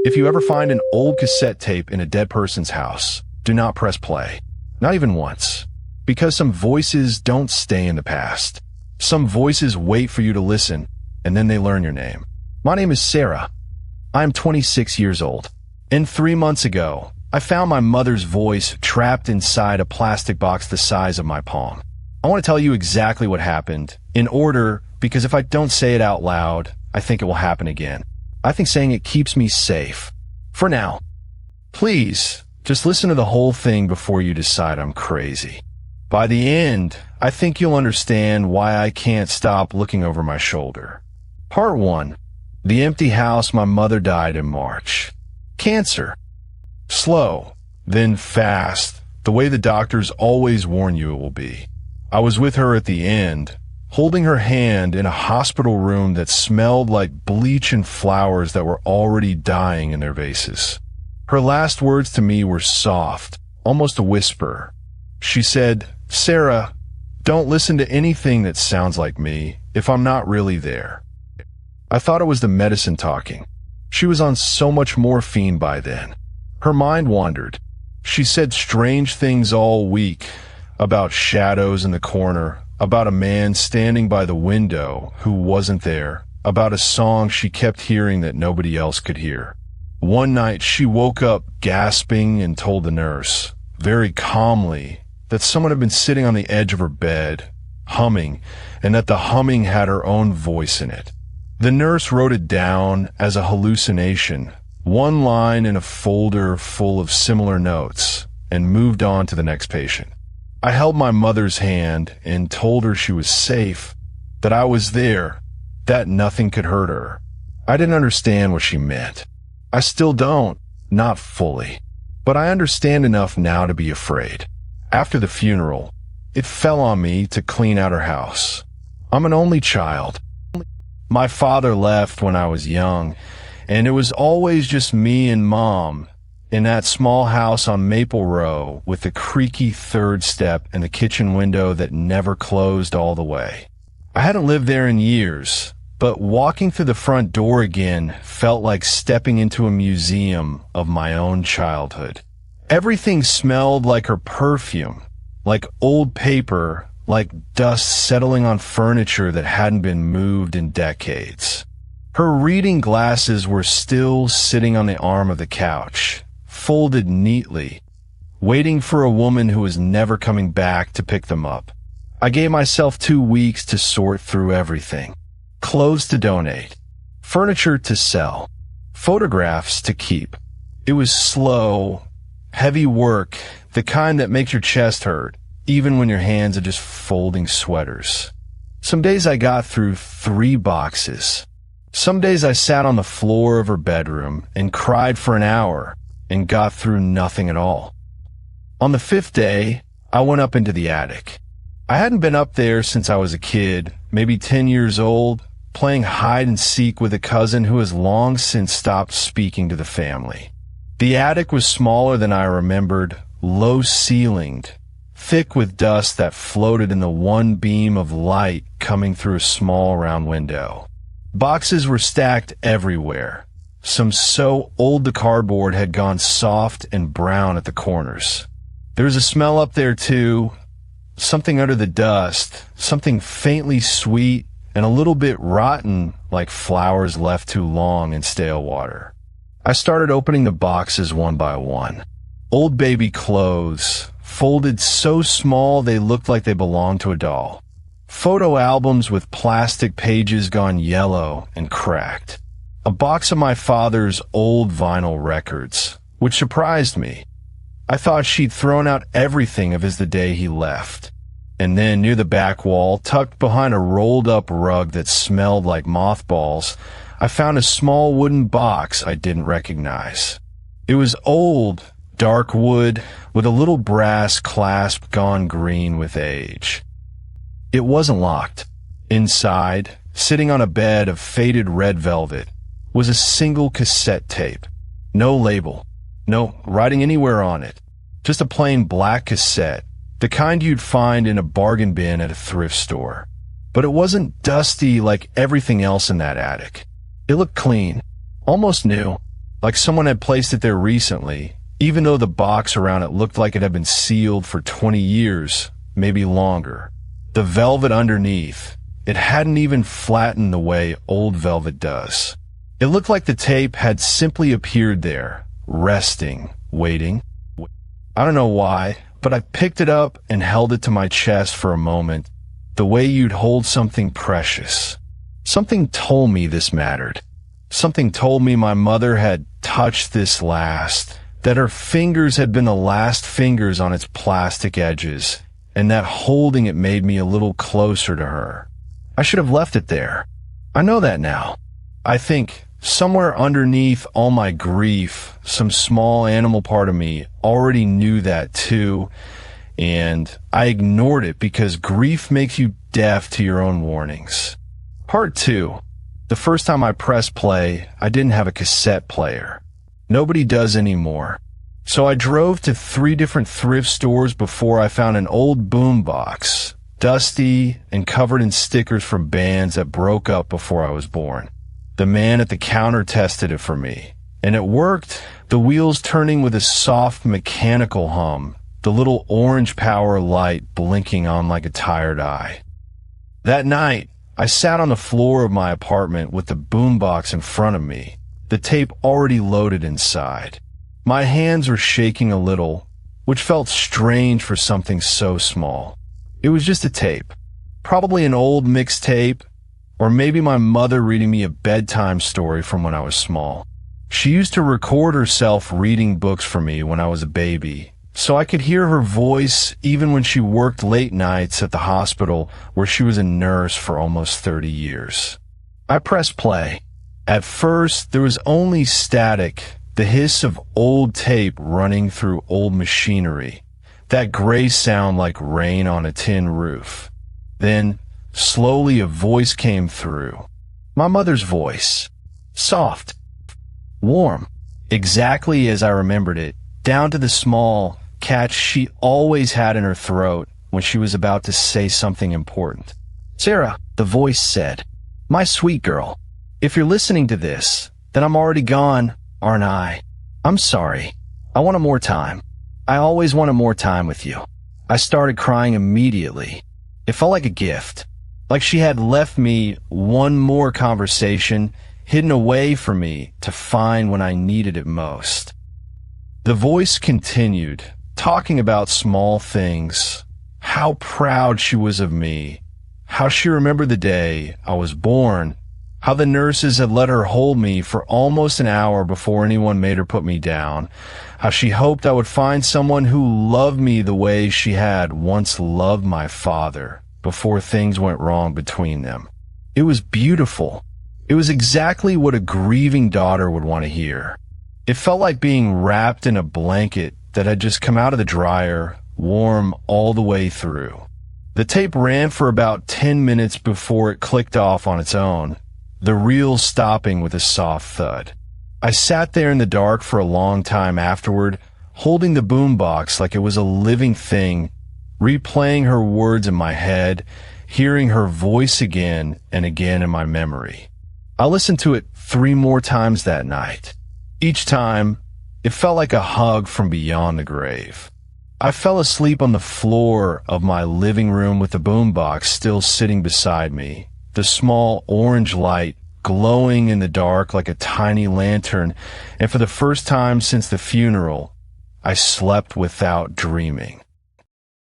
If you ever find an old cassette tape in a dead person's house, do not press play. Not even once. Because some voices don't stay in the past. Some voices wait for you to listen, and then they learn your name. My name is Sarah. I'm 26 years old. And 3 months ago, I found my mother's voice trapped inside a plastic box the size of my palm. I want to tell you exactly what happened, in order, because if I don't say it out loud, I think it will happen again. I think saying it keeps me safe. For now. Please, just listen to the whole thing before you decide I'm crazy. By the end, I think you'll understand why I can't stop looking over my shoulder. Part 1. The empty house my mother died in March. Cancer. Slow, then fast, the way the doctors always warn you it will be. I was with her at the end, holding her hand in a hospital room that smelled like bleach and flowers that were already dying in their vases. Her last words to me were soft, almost a whisper. She said, "Sarah, don't listen to anything that sounds like me if I'm not really there." I thought it was the medicine talking. She was on so much morphine by then. Her mind wandered. She said strange things all week, about shadows in the corner, about a man standing by the window who wasn't there, about a song she kept hearing that nobody else could hear. One night she woke up gasping and told the nurse, very calmly, that someone had been sitting on the edge of her bed, humming, and that the humming had her own voice in it. The nurse wrote it down as a hallucination, one line in a folder full of similar notes, and moved on to the next patient. I held my mother's hand and told her she was safe, that I was there, that nothing could hurt her. I didn't understand what she meant. I still don't, not fully, but I understand enough now to be afraid. After the funeral, it fell on me to clean out her house. I'm an only child. My father left when I was young, and it was always just me and Mom in that small house on Maple Row with the creaky third step and the kitchen window that never closed all the way. I hadn't lived there in years, but walking through the front door again felt like stepping into a museum of my own childhood. Everything smelled like her perfume, like old paper, like dust settling on furniture that hadn't been moved in decades. Her reading glasses were still sitting on the arm of the couch, folded neatly, waiting for a woman who was never coming back to pick them up. I gave myself 2 weeks to sort through everything. Clothes to donate, furniture to sell, photographs to keep. It was slow, heavy work, the kind that makes your chest hurt, even when your hands are just folding sweaters. Some days I got through 3 boxes. Some days I sat on the floor of her bedroom and cried for an hour and got through nothing at all. On the 5th day, I went up into the attic. I hadn't been up there since I was a kid, maybe 10 years old, playing hide and seek with a cousin who has long since stopped speaking to the family. The attic was smaller than I remembered, low-ceilinged, thick with dust that floated in the one beam of light coming through a small round window. Boxes were stacked everywhere, some so old the cardboard had gone soft and brown at the corners. There was a smell up there too, something under the dust, something faintly sweet and a little bit rotten, like flowers left too long in stale water. I started opening the boxes one by one. Old baby clothes, folded so small they looked like they belonged to a doll. Photo albums with plastic pages gone yellow and cracked. A box of my father's old vinyl records, which surprised me. I thought she'd thrown out everything of his the day he left. And then near the back wall, tucked behind a rolled-up rug that smelled like mothballs, I found a small wooden box I didn't recognize. It was old, dark wood, with a little brass clasp gone green with age. It wasn't locked. Inside, sitting on a bed of faded red velvet, was a single cassette tape. No label, no writing anywhere on it. Just a plain black cassette, the kind you'd find in a bargain bin at a thrift store. But it wasn't dusty like everything else in that attic. It looked clean, almost new. like someone had placed it there recently, even though the box around it looked like it had been sealed for 20 years, maybe longer. The velvet underneath, it hadn't even flattened the way old velvet does. It looked like the tape had simply appeared there, resting, waiting. I don't know why, but I picked it up and held it to my chest for a moment, the way you'd hold something precious. Something told me this mattered. Something told me my mother had touched this last, that her fingers had been the last fingers on its plastic edges, and that holding it made me a little closer to her. I should have left it there. I know that now. I think somewhere underneath all my grief, some small animal part of me already knew that too, and I ignored it because grief makes you deaf to your own warnings. Part 2. The first time I pressed play, I didn't have a cassette player. Nobody does anymore. So I drove to 3 different thrift stores before I found an old boombox, dusty and covered in stickers from bands that broke up before I was born. The man at the counter tested it for me, and it worked, the wheels turning with a soft mechanical hum, the little orange power light blinking on like a tired eye. That night, I sat on the floor of my apartment with the boombox in front of me, the tape already loaded inside. My hands were shaking a little, which felt strange for something so small. It was just a tape, probably an old mixtape, or maybe my mother reading me a bedtime story from when I was small. She used to record herself reading books for me when I was a baby, so I could hear her voice even when she worked late nights at the hospital where she was a nurse for almost 30 years. I pressed play. At first, there was only static, the hiss of old tape running through old machinery, that gray sound like rain on a tin roof. Then, slowly a voice came through. My mother's voice. Soft. Warm. Exactly as I remembered it, down to the small catch she always had in her throat when she was about to say something important. Sarah, the voice said, my sweet girl, if you're listening to this, then I'm already gone, aren't I? I'm sorry. I wanted more time. I always wanted more time with you. I started crying immediately. It felt like a gift, like she had left me one more conversation hidden away from me to find when I needed it most. The voice continued, talking about small things, how proud she was of me, how she remembered the day I was born, how the nurses had let her hold me for almost an hour before anyone made her put me down, how she hoped I would find someone who loved me the way she had once loved my father before things went wrong between them. It was beautiful. It was exactly what a grieving daughter would want to hear. It felt like being wrapped in a blanket that had just come out of the dryer, warm all the way through. The tape ran for about 10 minutes before it clicked off on its own, the reel stopping with a soft thud. I sat there in the dark for a long time afterward, holding the boombox like it was a living thing, replaying her words in my head, hearing her voice again and again in my memory. I listened to it 3 more times that night. Each time, it felt like a hug from beyond the grave. I fell asleep on the floor of my living room with the boombox still sitting beside me, the small orange light glowing in the dark like a tiny lantern, and for the first time since the funeral, I slept without dreaming.